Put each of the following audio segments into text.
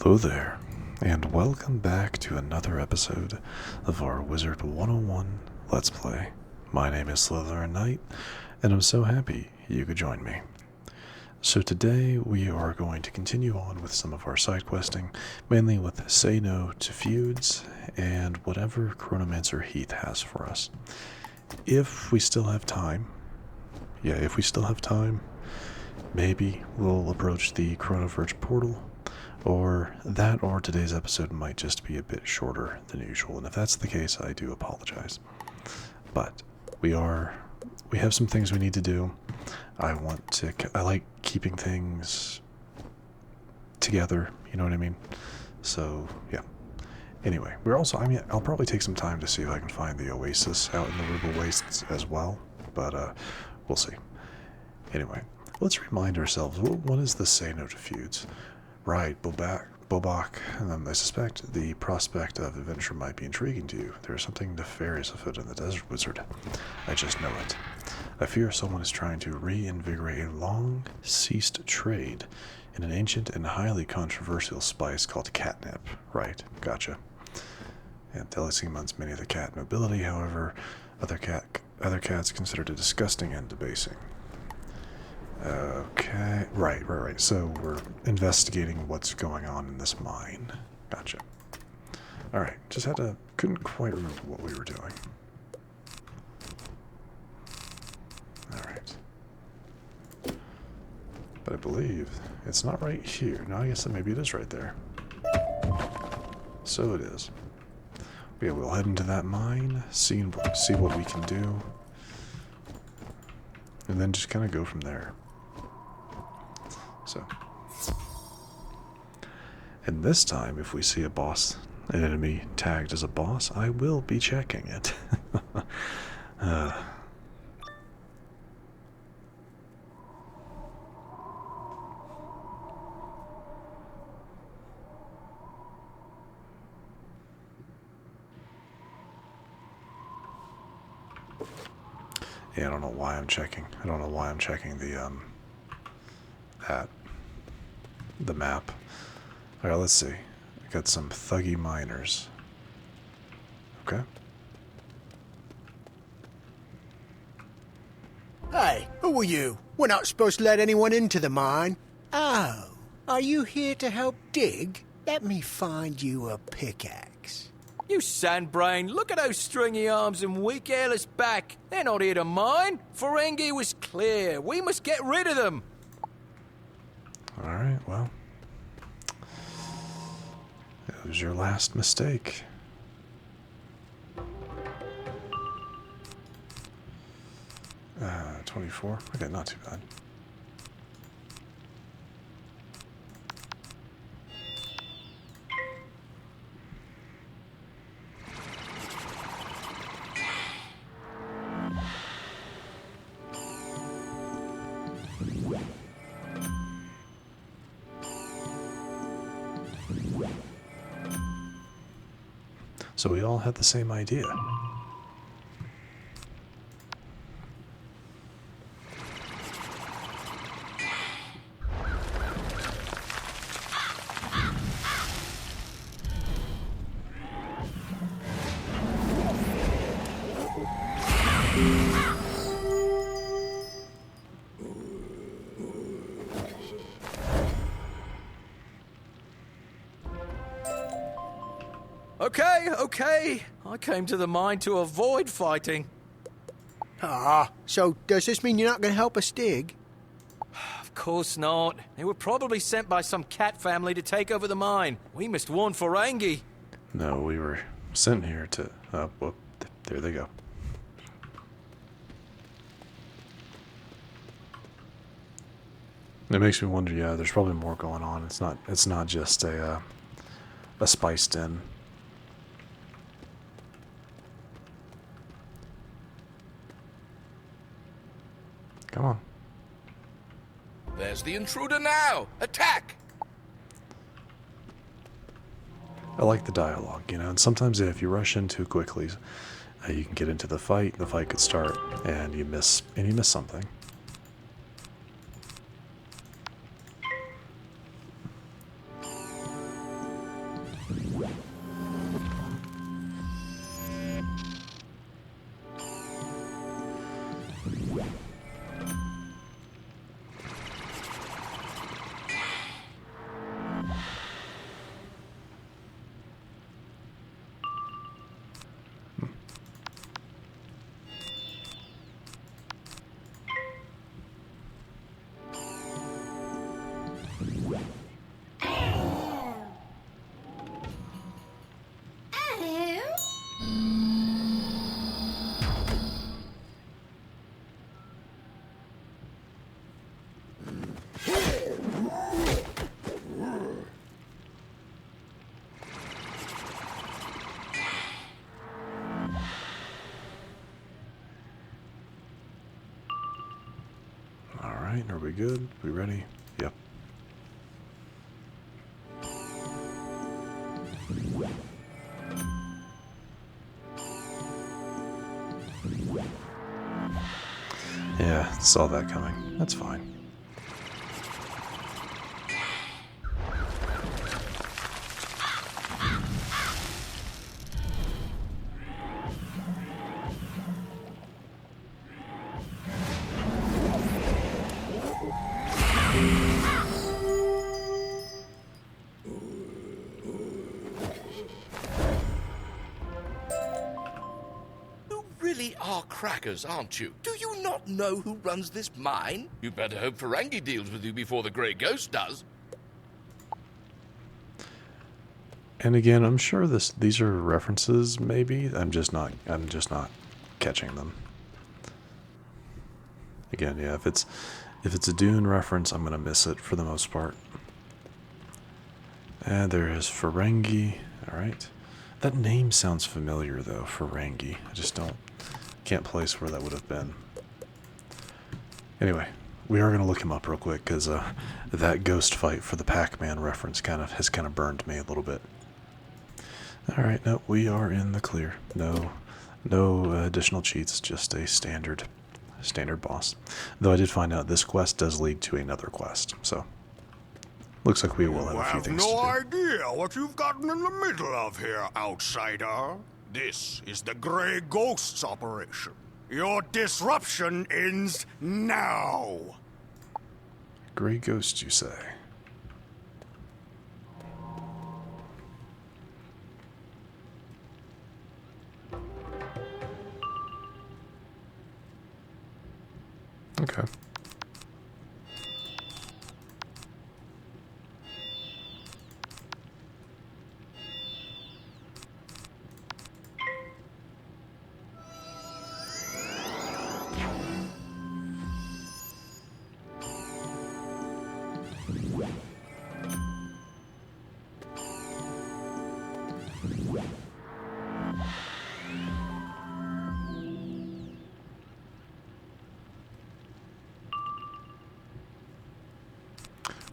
Hello there, and welcome back to another episode of our Wizard101 Let's Play. My name is SlytherinKnight, and I'm so happy you could join me. So today we are going to continue on with some of our side questing, mainly with Say No to Feuds and whatever Chronomancer Heath has for us. If we still have time, maybe we'll approach the Chronoverge portal, or today's episode might just be a bit shorter than usual, and if that's the case, I do apologize. But we have some things we need to do. I like keeping things together, you know what I mean? So, yeah. Anyway, I'll probably take some time to see if I can find the oasis out in the Ruble Wastes as well, but we'll see. Anyway, let's remind ourselves, what is the Say No to Feuds? Right, Bobak, and I suspect the prospect of adventure might be intriguing to you. There is something nefarious afoot in the Desert Wizard. I just know it. I fear someone is trying to reinvigorate a long-ceased trade in an ancient and highly controversial spice called catnip. Right, gotcha. And delicacy amongst many of the cat nobility, however, other cats considered it disgusting and debasing. Okay, right. So we're investigating what's going on in this mine. Gotcha. Alright, couldn't quite remember what we were doing. Alright. But I believe it's not right here. No, I guess maybe it is right there. So it is. Yeah, we'll head into that mine, see what we can do, and then just kind of go from there. So, and this time, if we see an enemy tagged as a boss, I will be checking it. Yeah, I don't know why I'm checking. I don't know why I'm checking the map. Alright, let's see. I got some thuggy miners. Okay. Hey, who are you? We're not supposed to let anyone into the mine. Oh, are you here to help dig? Let me find you a pickaxe. You sandbrain, look at those stringy arms and weak hairless back. They're not here to mine. Ferengi was clear. We must get rid of them. Alright, well. It was your last mistake. 24. Okay, not too bad. So we all had the same idea. Okay. I came to the mine to avoid fighting. So does this mean you're not going to help us dig? Of course not. They were probably sent by some cat family to take over the mine. We must warn Ferengi. No, we were sent here to... whoop, there they go. It makes me wonder, yeah, there's probably more going on. It's not just a spice den. Come on. There's the intruder now! Attack! I like the dialogue, and sometimes if you rush in too quickly, you can get into the fight could start, and you miss something. we good? We ready? Yep. Yeah, saw that coming. That's fine. Really are crackers, aren't you? Do you not know who runs this mine? You better hope Ferengi deals with you before the Grey Ghost does. And again, I'm sure these are references, maybe. I'm just not catching them. Again, yeah, if it's a Dune reference, I'm gonna miss it for the most part. And there is Ferengi. Alright. That name sounds familiar though, Ferengi. I just can't place where that would have been. Anyway, we are gonna look him up real quick, because that ghost fight for the Pac-Man reference has kind of burned me a little bit. Alright, no, we are in the clear. No additional cheats, just a standard boss. Though I did find out this quest does lead to another quest, so looks like we will have a few things to do. You have no idea what you've gotten in the middle of here, outsider. This is the Grey Ghost's operation. Your disruption ends now. Grey Ghost, you say? Okay.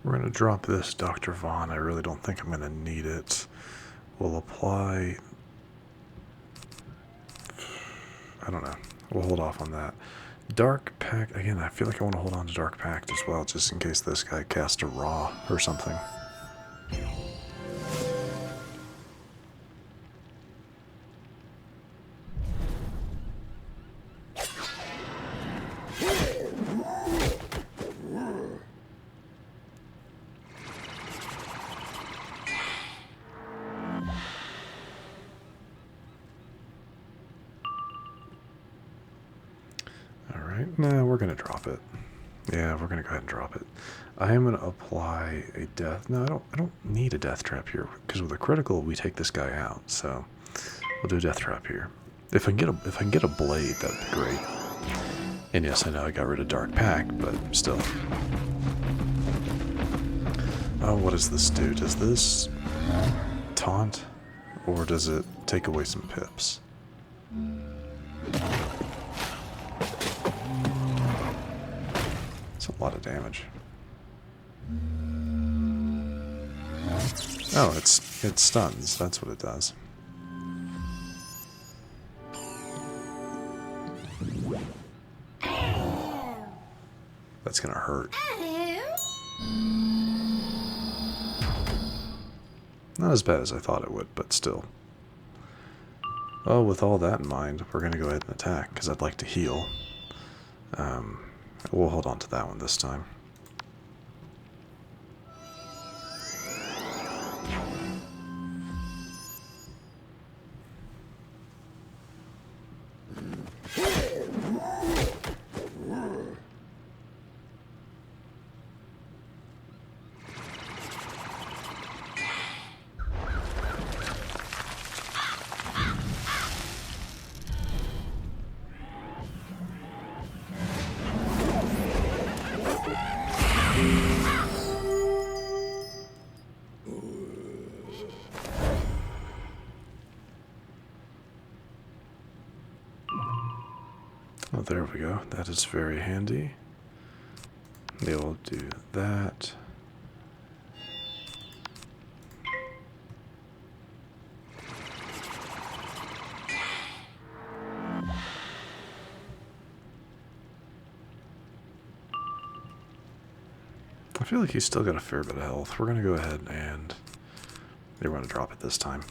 We're going to drop this Dr. Vaughn. I really don't think I'm going to need it. We'll apply... I don't know. We'll hold off on that. Dark Pact. Again, I feel like I want to hold on to Dark Pact as well, just in case this guy casts a Raw or something. Nah, we're gonna drop it. Yeah, we're gonna go ahead and drop it. I am gonna apply a death. No, I don't need a death trap here, because with a critical we take this guy out. So we'll do a death trap here. If I can get a blade, that'd be great. And yes, I know I got rid of Dark Pact, but still. Oh, what does this do? Does this taunt, or does it take away some pips? It's a lot of damage. Oh, it stuns. That's what it does. That's gonna hurt. Not as bad as I thought it would, but still. Oh, with all that in mind, we're gonna go ahead and attack, because I'd like to heal. We'll hold on to that one this time. Oh, there we go. That is very handy. We'll do that. I feel like he's still got a fair bit of health. We're going to go ahead and we're going to drop it this time.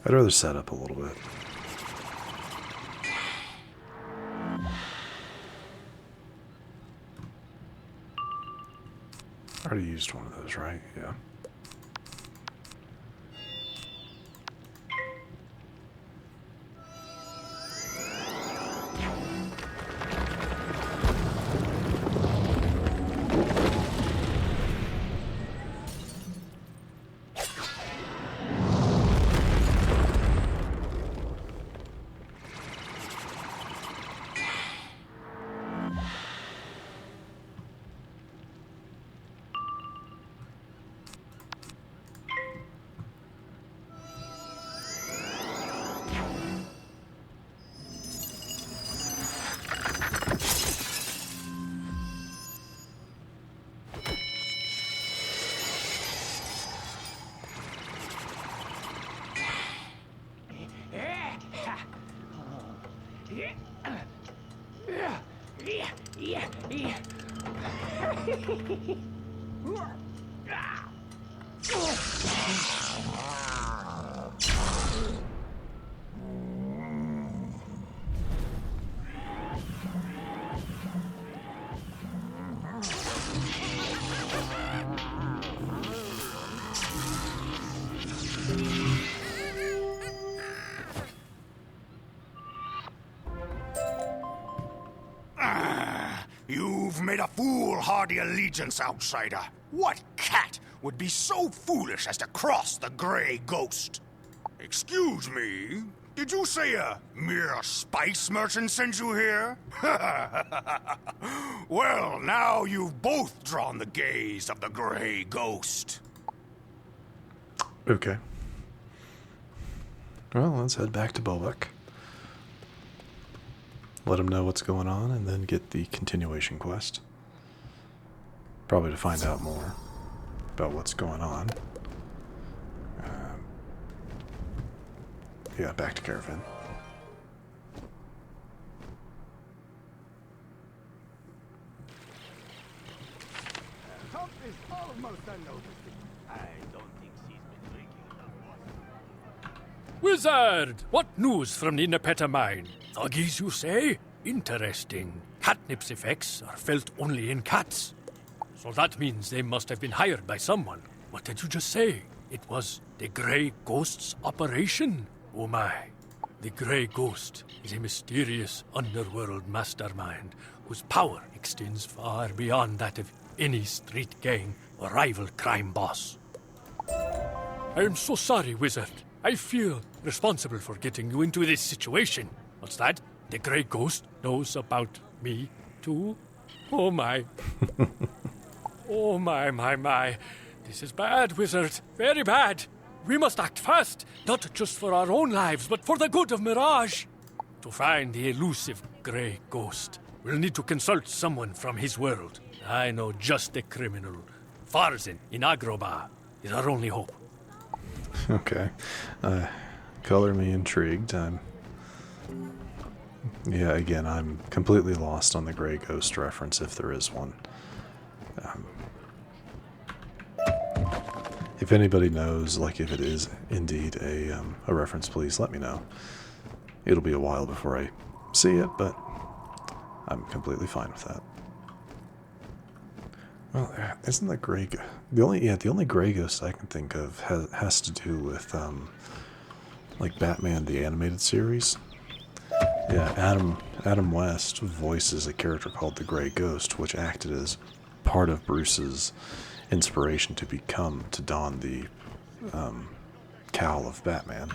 I'd rather set up a little bit. I already used one of those, right? Yeah. You've made a foolhardy allegiance, outsider. What cat would be so foolish as to cross the Grey Ghost? Excuse me, did you say a mere spice merchant sent you here? Well, now you've both drawn the gaze of the Grey Ghost. Okay. Well, let's head back to Bulbuck. Let him know what's going on, and then get the continuation quest. Probably to find out more about what's going on. Yeah, back to Caravan. Top is almost unnoticed. I don't think she's been drinking enough. Wizard! What news from the Nepeta mine? Thuggies, you say? Interesting. Catnip's effects are felt only in cats. So that means they must have been hired by someone. What did you just say? It was the Grey Ghost's operation? Oh my. The Grey Ghost is a mysterious underworld mastermind whose power extends far beyond that of any street gang or rival crime boss. I am so sorry, Wizard. I feel responsible for getting you into this situation. What's that? The Grey Ghost knows about me, too? Oh my. Oh my. This is bad, Wizard. Very bad. We must act fast, not just for our own lives, but for the good of Mirage. To find the elusive Grey Ghost, we'll need to consult someone from his world. I know just the criminal. Farzin in Agrabah is our only hope. Okay. Color me intrigued. Yeah, again, I'm completely lost on the Grey Ghost reference, if there is one. If anybody knows, like, if it is indeed a reference, please let me know. It'll be a while before I see it, but I'm completely fine with that. Well, isn't the Grey the only Grey Ghost I can think of has to do with like Batman the Animated Series. Yeah, Adam West voices a character called the Grey Ghost, which acted as part of Bruce's inspiration to don the cowl of Batman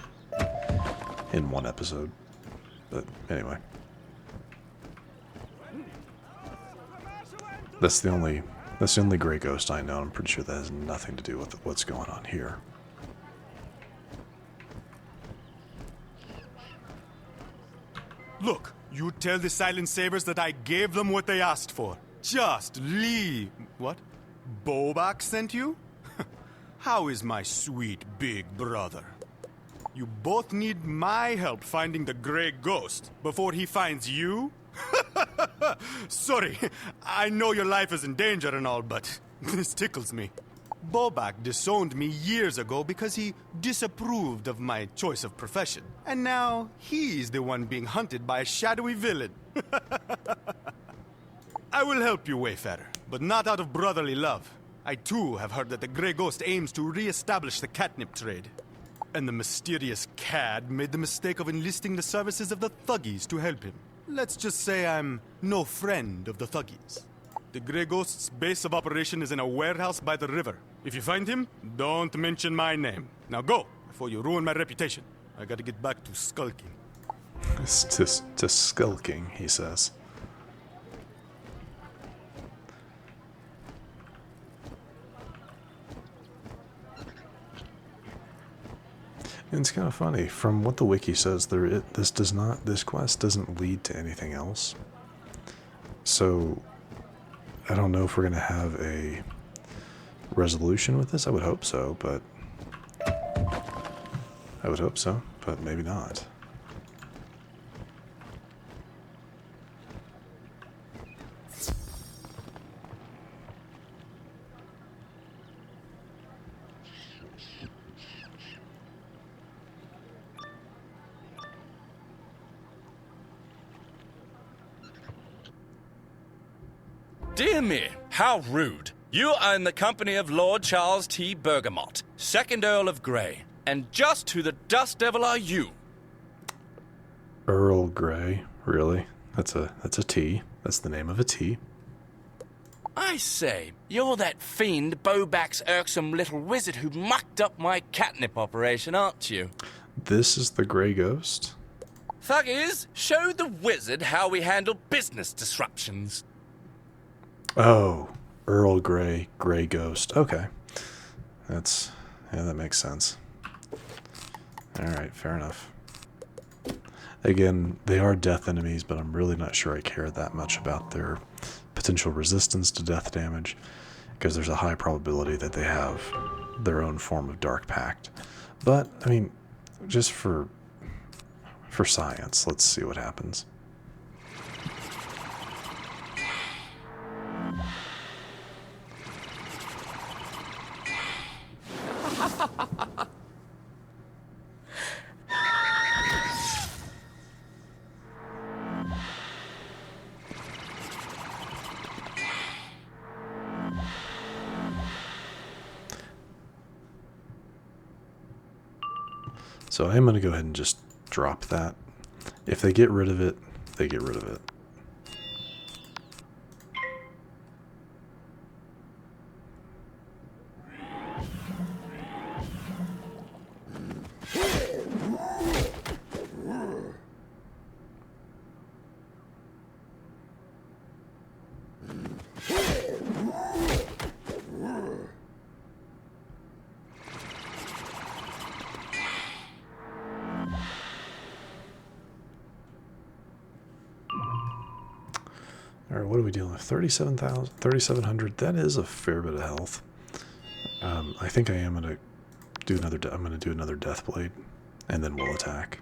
in one episode. But anyway, that's the only Grey Ghost I know. I'm pretty sure that has nothing to do with what's going on here. Look, You tell the Silent Sabers that I gave them what they asked for. Just leave. What? Bobak sent you? How is my sweet big brother? You both need my help finding the Grey Ghost before he finds you? Sorry, I know your life is in danger and all, but this tickles me. Bobak disowned me years ago because he disapproved of my choice of profession. And now he's the one being hunted by a shadowy villain. I will help you, Wayfarer, but not out of brotherly love. I too have heard that the Grey Ghost aims to re-establish the catnip trade. And the mysterious cad made the mistake of enlisting the services of the Thuggies to help him. Let's just say I'm no friend of the Thuggies. The Grey Ghost's base of operation is in a warehouse by the river. If you find him, don't mention my name. Now go, before you ruin my reputation. I gotta get back to skulking. It's to skulking, he says. And it's kind of funny. From what the wiki says, this quest doesn't lead to anything else. So I don't know if we're gonna have a resolution with this. I would hope so, but maybe not. Dear me, how rude. You are in the company of Lord Charles T. Bergamot, 2nd Earl of Grey. And just who the dust devil are you? Earl Grey, really? That's a tea. That's the name of a tea. I say, you're that fiend Bobak's irksome little wizard who mucked up my catnip operation, aren't you? This is the Grey Ghost? Thuggies, show the wizard how we handle business disruptions. Oh, Earl Grey, Grey Ghost. Okay. Yeah, that makes sense. Alright, fair enough. Again, they are death enemies, but I'm really not sure I care that much about their potential resistance to death damage, because there's a high probability that they have their own form of Dark Pact. But, I mean, just for science, let's see what happens. So I'm going to go ahead and just drop that. If they get rid of it, they get rid of it. Alright, what are we dealing with? 3,700. That is a fair bit of health. I think I am going to do another Death Blade, and then we'll attack.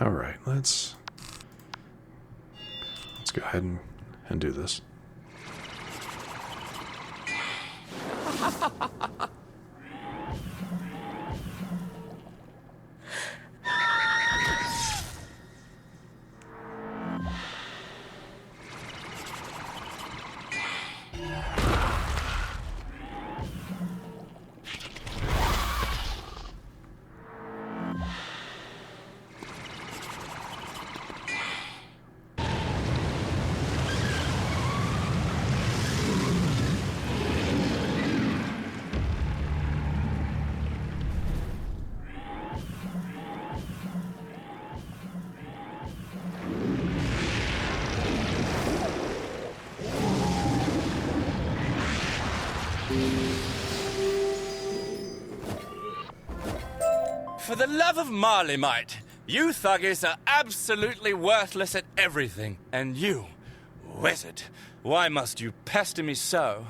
Alright, let's go ahead and do this. For the love of Marley-mite, you thuggies are absolutely worthless at everything. And you, wizard, why must you pester me so?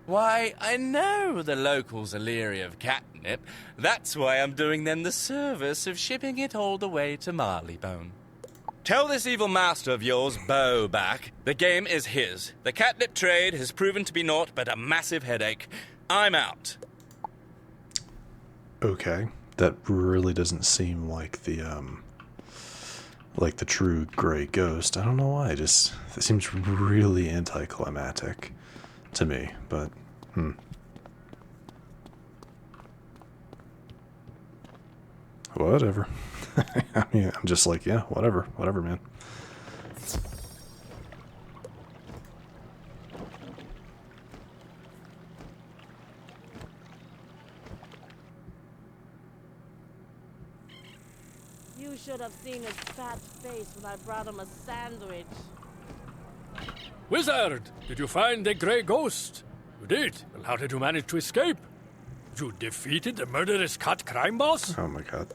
Why, I know the locals are leery of catnip. That's why I'm doing them the service of shipping it all the way to Marleybone. Tell this evil master of yours, Bo, back. The game is his. The catnip trade has proven to be naught but a massive headache. I'm out. Okay. That really doesn't seem like the true gray ghost. I don't know why. It seems really anticlimactic to me, but whatever. I mean, I'm just like, yeah, whatever, man. You should have seen his fat face when I brought him a sandwich. Wizard, did you find the grey ghost? You did? Well, how did you manage to escape? You defeated the murderous cat crime boss? Oh my god.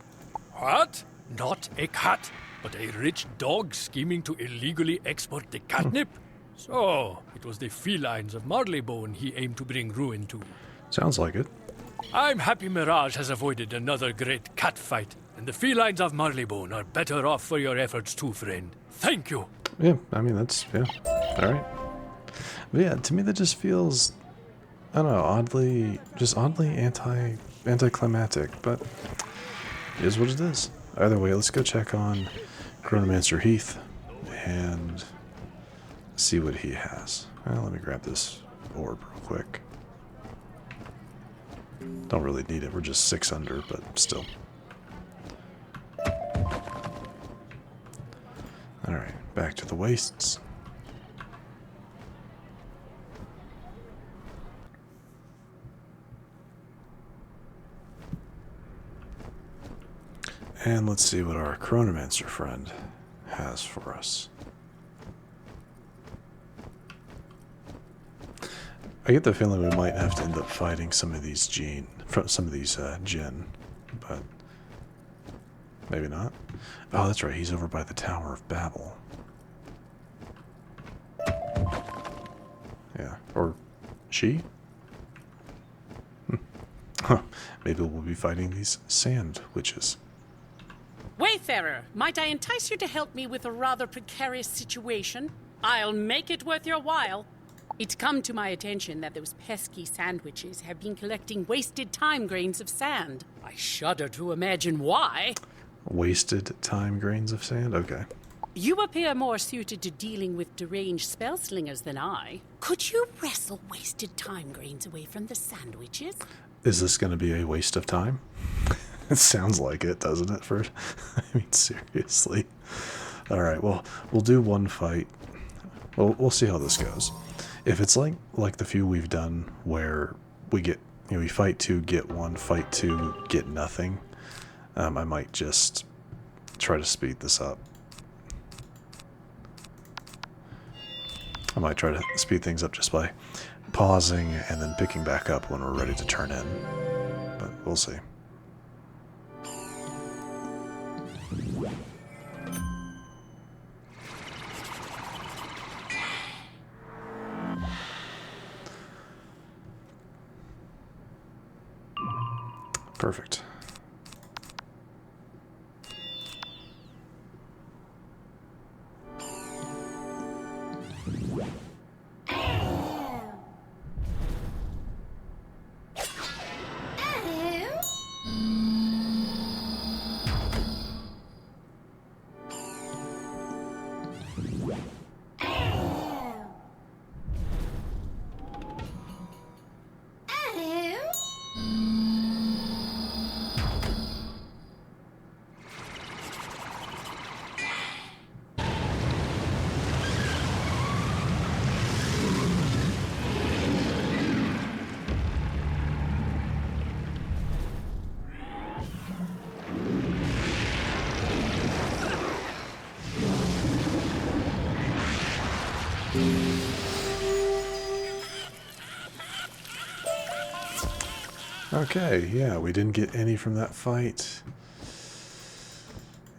What? Not a cat, but a rich dog scheming to illegally export the catnip? So, it was the felines of Marleybone he aimed to bring ruin to. Sounds like it. I'm happy Mirage has avoided another great cat fight, and the felines of Marleybone are better off for your efforts too, friend. Thank you. Yeah, I mean, that's, yeah, alright. But yeah, to me that just feels, I don't know, oddly anticlimactic, but it is what it is. Either way, let's go check on Chronomancer Heath and see what he has. Well, let me grab this orb real quick. Don't really need it, we're just 6 under, but still. Alright, back to the wastes. And let's see what our Chronomancer friend has for us. I get the feeling we might have to end up fighting some of these Jinn, but maybe not. Oh, that's right, he's over by the Tower of Babel. Yeah, or she? Maybe we'll be fighting these sand witches. Wayfarer, might I entice you to help me with a rather precarious situation? I'll make it worth your while. It's come to my attention that those pesky sandwiches have been collecting wasted time grains of sand. I shudder to imagine why. Wasted time grains of sand? Okay. You appear more suited to dealing with deranged spell slingers than I. Could you wrestle wasted time grains away from the sandwiches? Is this going to be a waste of time? It sounds like it, doesn't it? I mean, seriously. Alright, well, we'll do one fight. We'll see how this goes. If it's like the few we've done where we get, we fight 2, get 1, fight 2, get nothing, I might just try to speed this up. I might try to speed things up just by pausing and then picking back up when we're ready to turn in. But we'll see. Perfect. Okay, yeah, we didn't get any from that fight.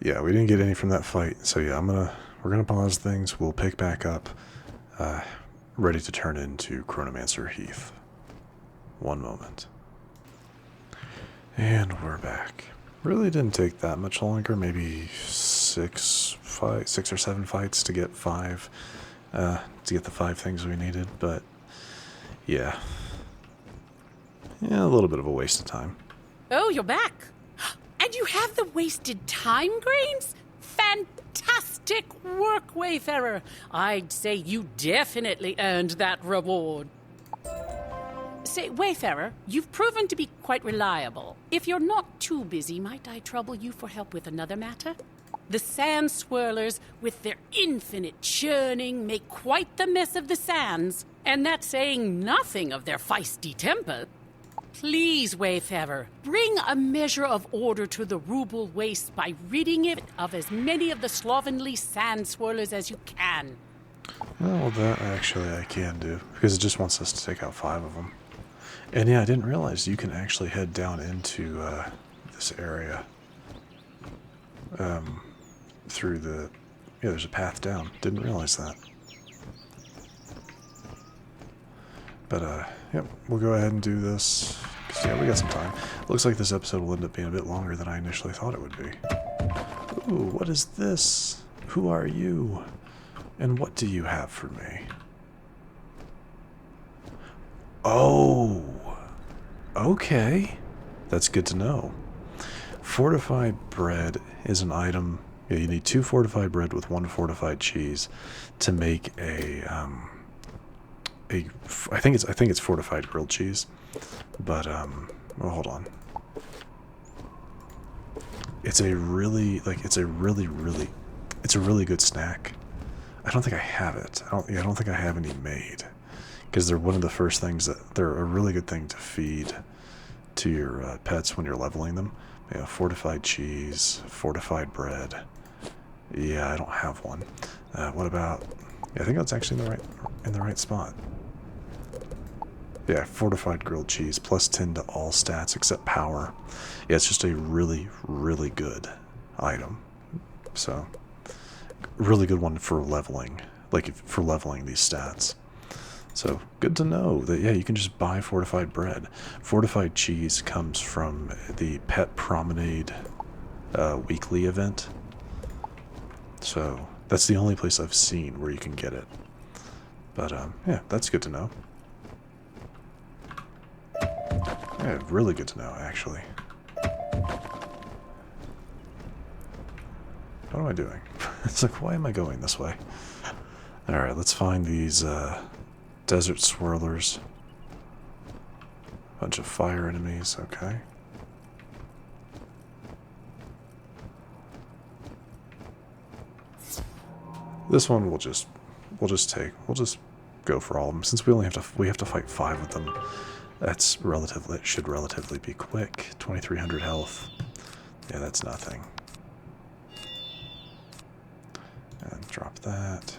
Yeah, we didn't get any from that fight. So yeah, we're gonna pause things. We'll pick back up, ready to turn into Chronomancer Heath. One moment. And we're back. Really didn't take that much longer. Maybe 6 or 7 fights to get the 5 things we needed. But yeah. Yeah, a little bit of a waste of time. Oh, you're back. And you have the wasted time grains? Fantastic work, Wayfarer. I'd say you definitely earned that reward. Say, Wayfarer, you've proven to be quite reliable. If you're not too busy, might I trouble you for help with another matter? The sand swirlers, with their infinite churning, make quite the mess of the sands, and that's saying nothing of their feisty temper. Please, Wayfarer, bring a measure of order to the Ruble Waste by ridding it of as many of the slovenly sand swirlers as you can. Well, that actually I can do, because it just wants us to take out 5 of them. And yeah, I didn't realize you can actually head down into this area. Through the... Yeah, there's a path down. Didn't realize that. But, yep, we'll go ahead and do this. 'Cause, yeah, we got some time. Looks like this episode will end up being a bit longer than I initially thought it would be. Ooh, what is this? Who are you? And what do you have for me? Oh! Okay. That's good to know. Fortified bread is an item. Yeah, you need 2 fortified bread with 1 fortified cheese to make I think it's fortified grilled cheese, but well, hold on. It's a really good snack. I don't think I have it. I don't think I have any made, because they're one of the first things they're a really good thing to feed to your pets when you're leveling them. Yeah, fortified cheese, fortified bread. Yeah, I don't have one. What about? Yeah, I think that's actually in the right spot. Yeah, fortified grilled cheese, plus 10 to all stats except power. Yeah, it's just a really, really good item. So, really good one for leveling, for leveling these stats. So, good to know that, yeah, you can just buy fortified bread. Fortified cheese comes from the Pet Promenade weekly event. So, that's the only place I've seen where you can get it. But, yeah, that's good to know. Yeah, really good to know, actually. What am I doing? It's like, why am I going this way? Alright, let's find these desert swirlers. Bunch of fire enemies, okay. This one we'll just go for all of them, since we have to fight 5 of them. It should relatively be quick. 2300 health. Yeah, that's nothing. And drop that.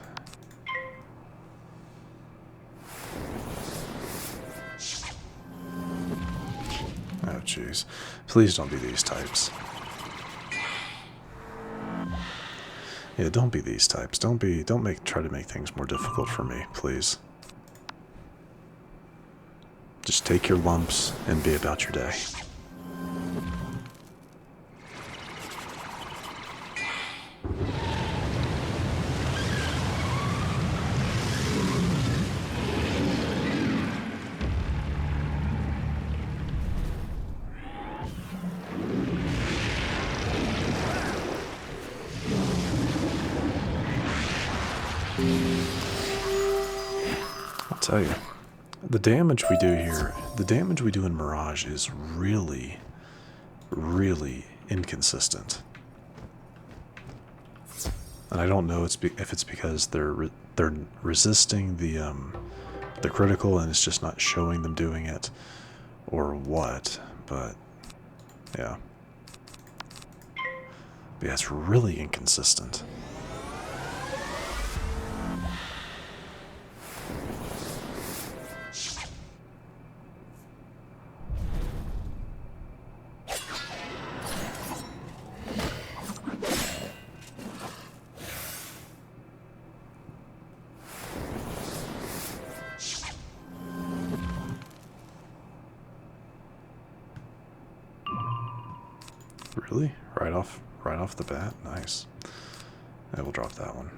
Oh jeez. Please don't be these types. Yeah, don't be these types. Try to make things more difficult for me, please. Just take your lumps and be about your day. I'll tell you. The damage we do here, the damage we do in Mirage is really, really inconsistent. And I don't know if it's because they're resisting the critical and it's just not showing them doing it, or what. But yeah, it's really inconsistent. Really? Right off the bat? Nice. I will drop that one.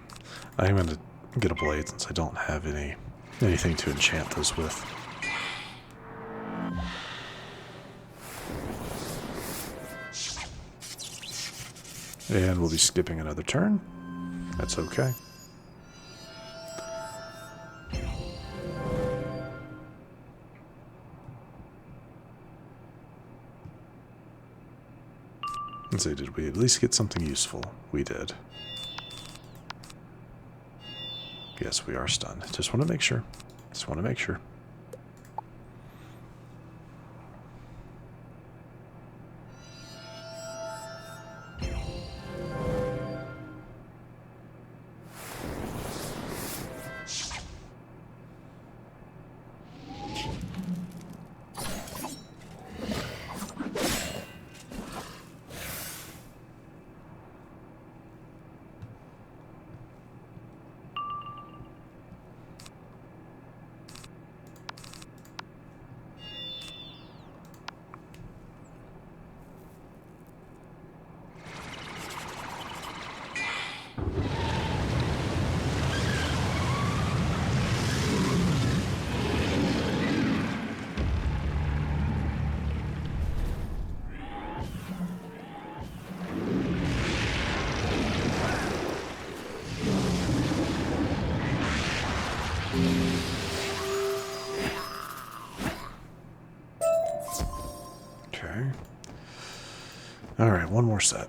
I'm going to get a blade since I don't have anything to enchant those with. And we'll be skipping another turn. That's okay. Let's see, did we at least get something useful? We did. Yes, we are stunned. Just want to make sure. Just want to make sure. Okay. Alright, one more set.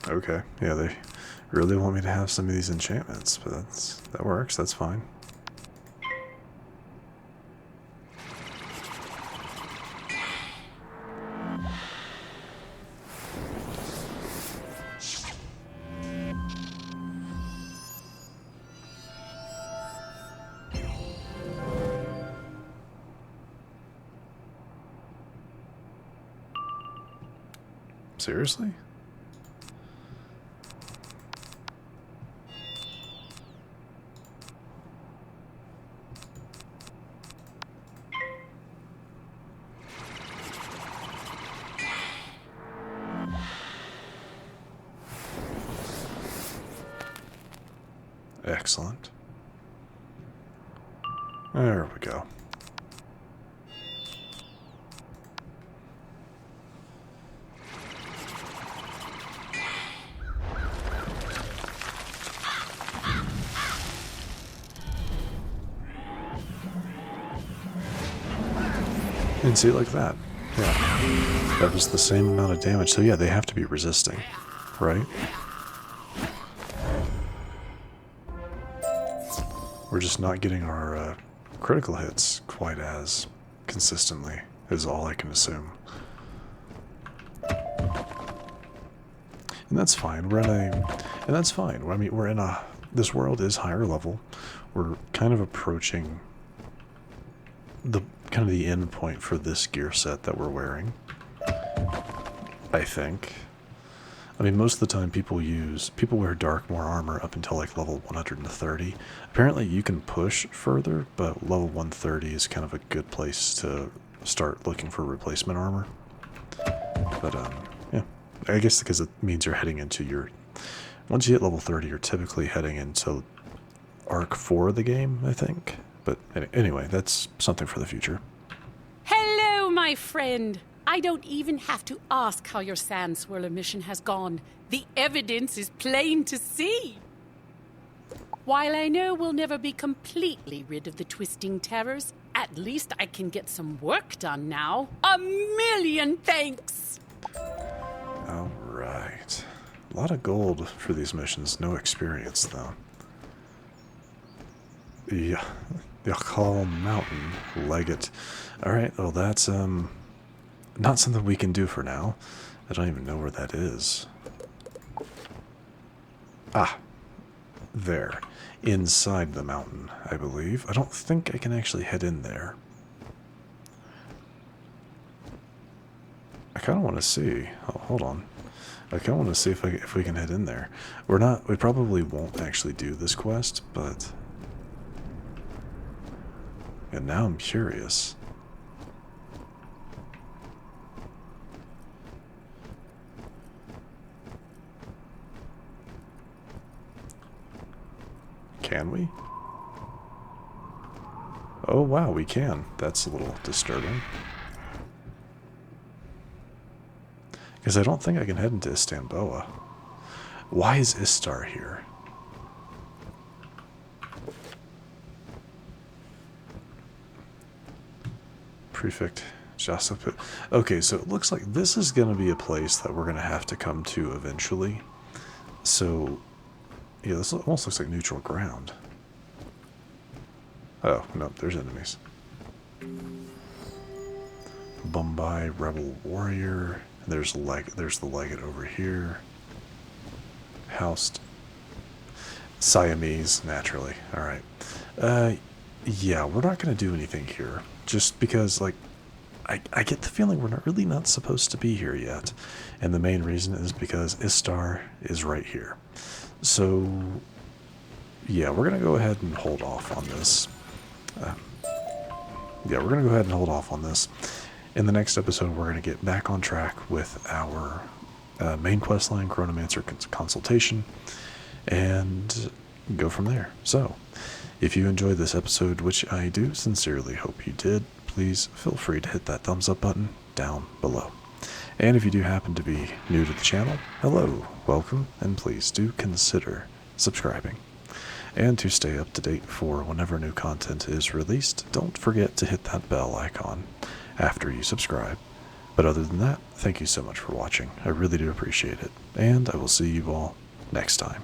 Okay, yeah, they really want me to have some of these enchantments, but that works, that's fine. Seriously? Excellent. There we go. And see, like that. Yeah. That was the same amount of damage. So yeah, they have to be resisting, right? We're just not getting our critical hits quite as consistently, is all I can assume. And that's fine. I mean, we're in a, this world is higher level. We're kind of approaching the kind of the end point for this gear set that we're wearing, I think. I mean, most of the time people wear Darkmoor armor up until like level 130. Apparently you can push further, but level 130 is kind of a good place to start looking for replacement armor. But yeah, I guess because it means you're heading into your, once you hit level 30, you're typically heading into Arc 4 of the game, I think. But anyway, that's something for the future. Hello, my friend. I don't even have to ask how your Sand Swirler mission has gone. The evidence is plain to see. While I know we'll never be completely rid of the twisting terrors, at least I can get some work done now. A million thanks! All right. A lot of gold for these missions, no experience though. Yeah, the Yakal Mountain, Legate. Alright, well that's not something we can do for now. I don't even know where that is. Ah, there. Inside the mountain, I believe. I don't think I can actually head in there. I kind of want to see. Oh, hold on. I kind of want to see if we can head in there. We probably won't actually do this quest, but... And now I'm curious. Can we? Oh wow, we can. That's a little disturbing. Because I don't think I can head into Istanbul. Why is Istar here? Prefect Josip. Okay, so it looks like this is going to be a place that we're going to have to come to eventually. So, yeah, this almost looks like neutral ground. Oh, no, there's enemies. Bombay Rebel Warrior. There's the Legate over here. Housed. Siamese, naturally. Alright. Yeah, we're not going to do anything here. Just because, like, I get the feeling we're really not supposed to be here yet. And the main reason is because Istar is right here. So, yeah, we're going to go ahead and hold off on this. Yeah, we're going to go ahead and hold off on this. In the next episode, we're going to get back on track with our main questline, Chronomancer Consultation, and go from there. So, if you enjoyed this episode, which I do sincerely hope you did, please feel free to hit that thumbs up button down below. And if you do happen to be new to the channel, hello, welcome, and please do consider subscribing. And to stay up to date for whenever new content is released, don't forget to hit that bell icon after you subscribe. But other than that, thank you so much for watching. I really do appreciate it, and I will see you all next time.